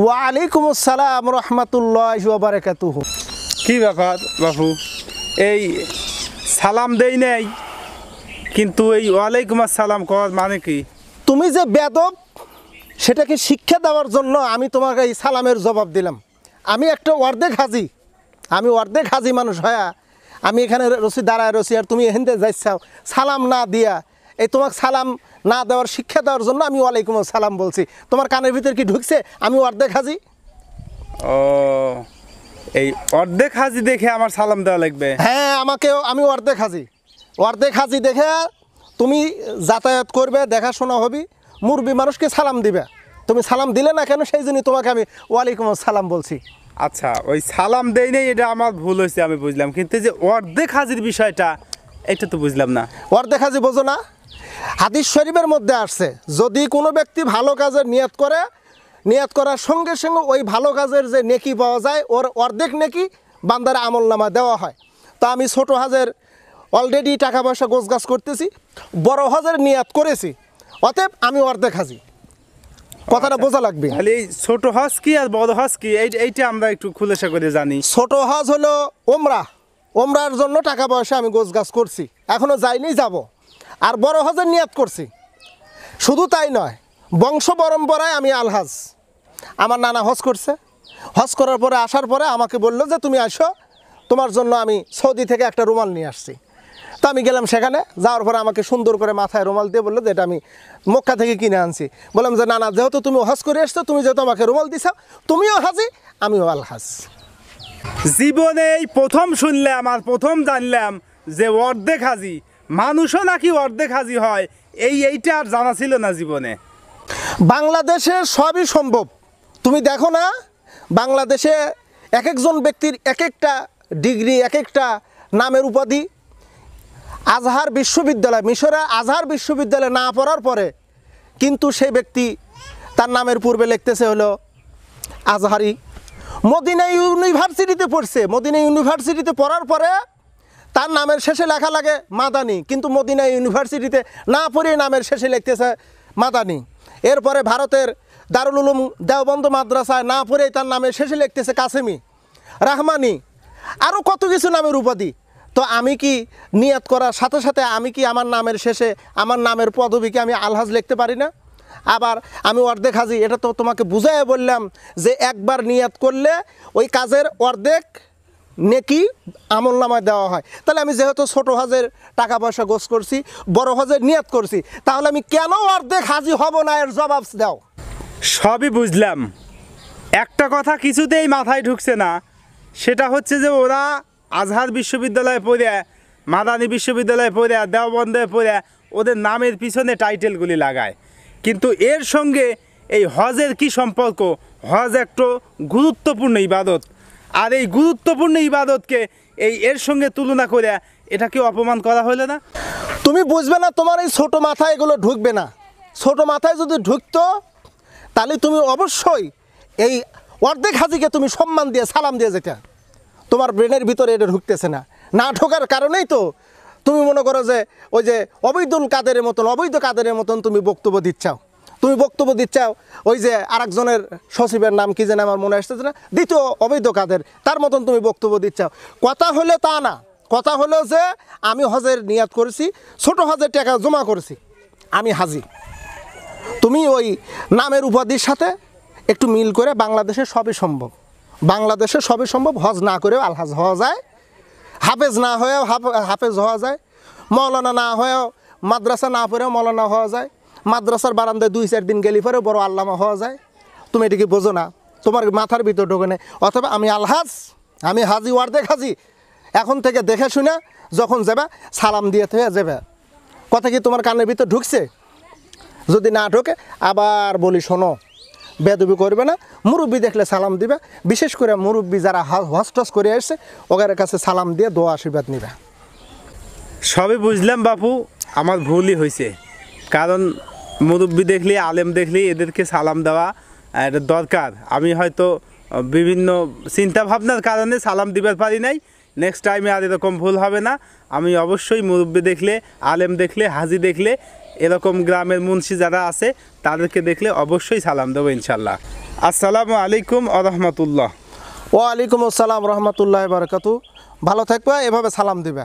ওয়ালাইকুম আসসালাম রহমতুল্লাহি ওয়া বারাকাতুহু। কি ব্যাপার বাপু, এই সালাম দেই নাই, কিন্তু এই ওয়ালাইকুম আসসালাম করার মানে কি? তুমি যে বেদব সেটাকে শিক্ষা দেওয়ার জন্য আমি তোমাকে এই সালামের জবাব দিলাম। আমি একটা অর্ধেক হাজি, আমি অর্ধেক হাজি মানুষ হয়া আমি এখানে রসি দাঁড়ায় রসি, আর তুমি এখান থেকে যাইছাও সালাম না দিয়া, এই তোমাকে সালাম না দেওয়ার শিক্ষা দেওয়ার জন্য আমি ওয়ালাইকুম আসসালাম বলছি। তোমার কানের ভিতর কি ঢুকছে আমি অর্ধেক হাজি? ও, এই অর্ধেক হাজি দেখে আমার সালাম দেওয়া লাগবে? হ্যাঁ, আমি অর্ধেক হাজি, অর্ধেক হাজি দেখে তুমি যাতায়াত করবে, দেখাশোনা হবি, মুরবি মানুষকে সালাম দিবে। তুমি সালাম দিলে না কেন, সেই জন্যই তোমাকে আমি ওয়ালাইকুম আসসালাম বলছি। আচ্ছা, ওই সালাম দেই নাই এটা আমার ভুল হয়েছে, আমি বুঝলাম, কিন্তু যে অর্ধেক হাজির বিষয়টা এটা তো বুঝলাম না। অর্ধেক হাজি বোঝো না? হাদিস শরীফের মধ্যে আসছে, যদি কোনো ব্যক্তি ভালো কাজের নিয়ত করে, নিয়ত করার সঙ্গে সঙ্গে ওই ভালো কাজের যে নেকি পাওয়া যায় ওর অর্ধেক নেকি বান্দার আমলনামা দেওয়া হয়। তা আমি ছোট হাজের অলরেডি টাকা পয়সা গোছগাছ করতেছি, বড় হাজের নিয়ত করেছি, অতএব আমি অর্ধেক হাজি। কথাটা বোঝা লাগবে। তাহলে এই ছোট হজ কি আর বড় হজ কি, এইটা আমরা একটু খুলাসা করে জানি। ছোট হজ হলো ওমরা, ওমরার জন্য টাকা পয়সা আমি গোছগাছ করছি, এখনও যাইনি, যাব। আর বড় হজের নিয়ত করছি। শুধু তাই নয়, বংশ পরম্পরায় আমি আলহাজ। আমার নানা হজ করছে, হজ করার পরে আসার পরে আমাকে বললো যে তুমি আসো, তোমার জন্য আমি সৌদি থেকে একটা রুমাল নিয়ে আসছি। তো আমি গেলাম সেখানে, যাওয়ার পরে আমাকে সুন্দর করে মাথায় রুমাল দিয়ে বললো যে এটা আমি মক্কা থেকে কিনে আনছি। বললাম যে নানা, যেহেতু তুমি হজ করে এসছো, তুমি যেহেতু আমাকে রুমাল দিছ, তুমিও হাজি আমিও আলহাজ। জীবনে এই প্রথম শুনলাম আর প্রথম জানলাম যে অর্ধেক হাজি মানুষও নাকি অর্ধেক হাজি হয়। এইটা আর জানা ছিল না জীবনে। বাংলাদেশে সবই সম্ভব। তুমি দেখো না, বাংলাদেশে এক একজন ব্যক্তির এক একটা ডিগ্রি, এক একটা নামের উপাধি। আজহার বিশ্ববিদ্যালয়, মিশরে আজহার বিশ্ববিদ্যালয়ে না পড়ার পরে কিন্তু সেই ব্যক্তি তার নামের পূর্বে লিখতেছে হলো আজহারি। মদিনা ইউনিভার্সিটিতে পড়ছে, মদিনা ইউনিভার্সিটিতে পড়ার পরে তার নামের শেষে লেখা লাগে মাদানি, কিন্তু মদিনা ইউনিভার্সিটিতে না পড়ে নামের শেষে লিখতেছে মাদানি। এরপরে ভারতের দারুল উলুম দেওবন্দ মাদ্রাসায় না পড়েই তার নামের শেষে লিখতেছে কাসেমি, রাহমানি, আরও কত কিছু নামের উপাধি। তো আমি কি নিয়ত করার সাথে সাথে আমি কি আমার নামের শেষে আমার নামের পদবীকে আমি আলহাজ লিখতে পারি না? আবার আমি অর্ধেক হাজি, এটা তো তোমাকে বুঝাইয়া বললাম যে একবার নিয়ত করলে ওই কাজের অর্ধেক নেকি আমলনামায় দেওয়া হয়। তাহলে আমি যেহেতু ছোট হজের টাকা পয়সা গোছ করছি, বড় হজের নিয়ত করছি, তাহলে আমি কেন অর্ধেক হাজি হব না, এর জবাব দাও। সবই বুঝলাম, একটা কথা কিছুতেই মাথায় ঢুকছে না, সেটা হচ্ছে যে ওরা আজহার বিশ্ববিদ্যালয়ে পড়ে, মাদানী বিশ্ববিদ্যালয়ে পড়ে, দেওবন্দে পড়ে ওদের নামের পিছনে টাইটেলগুলি লাগায়, কিন্তু এর সঙ্গে এই হজের কি সম্পর্ক? হজ একটা গুরুত্বপূর্ণ ইবাদত, আর এই গুরুত্বপূর্ণ ইবাদতকে এর সঙ্গে তুলনা করে এটাকে অপমান করা হলো না? তুমি বুঝবে না, তোমার এই ছোটো মাথায় এগুলো ঢুকবে না। ছোটো মাথায় যদি ঢুকতো তাহলে তুমি অবশ্যই এই অর্ধেক হাজিকে তুমি সম্মান দিয়ে সালাম দিয়ে যেটা। তোমার ব্রেনের ভিতরে এটা ঢুকতেছে না, না ঢোকার কারণেই তো তুমি মনে করো যে ওই যে অবৈধুল কাদেরের মতন, অবৈধ কাদেরের মতন তুমি বক্তব্য দিচ্ছাও। তুমি বক্তব্য দিচ্ছাও ওই যে আরেকজনের সচিবের নাম কি যেন আমার মনে আসতেছে না, দ্বিতীয় অবৈধ কাদের, তার মতন তুমি বক্তব্য দিচ্ছাও। কথা হলো তা না, কথা হলো যে আমি হজের নিয়াত করেছি, ছোট হজের টাকা জমা করেছি, আমি হাজি। তুমি ওই নামের উপাধির সাথে একটু মিল করে, বাংলাদেশে সবই সম্ভব, বাংলাদেশে সবই সম্ভব। হজ না করেও আলহাজ হওয়া যায়, হাফেজ না হয়েও হাফেজ হওয়া যায়, মৌলানা না হয়েও, মাদ্রাসা না পড়েও মৌলানা হওয়া যায়, মাদ্রাসার বারান্দায় 2-4 দিন গেলি পরেও বড় আল্লামা হওয়া যায়। তুমি এটা কি বোঝো না? তোমার মাথার ভিতর ঢোকে না। অথবা আমি আলহাজ, আমি হাজি, অর্ধেক হাজি। এখন থেকে দেখে শুনে যখন যাবে সালাম দিয়ে থেকে যাবে। কথা কি তোমার কানের ভিতর ঢুকছে? যদি না ঢোকে আবার বলি, শোনো, বেদবি করবে না, মুরব্বি দেখলে সালাম দিবে, বিশেষ করে মুরব্বি যারা হজ টস করে আসছে ওদের কাছে সালাম দিয়ে দোয়া আশীর্বাদ নিবে। সবই বুঝলাম বাপু, আমার ভুলই হয়েছে, কারণ মুরব্বি দেখলি, আলেম দেখলি এদেরকে সালাম দেওয়া এটা দরকার। আমি হয়তো বিভিন্ন চিন্তা ভাবনার কারণে সালাম দিবার পারি নাই। নেক্সট টাইমে আর এরকম ভুল হবে না। আমি অবশ্যই মুরব্বি দেখলে, আলেম দেখলে, হাজি দেখলে, এরকম গ্রামের মুন্সি যারা আছে তাদেরকে দেখলে অবশ্যই সালাম দেবো ইনশাল্লাহ। আসসালামু আলাইকুম আ রহমতুল্লাহ। ওয়ালাইকুম আসসালাম রহমতুল্লাহ বারকাতু। ভালো থাকবে, এভাবে সালাম দিবে।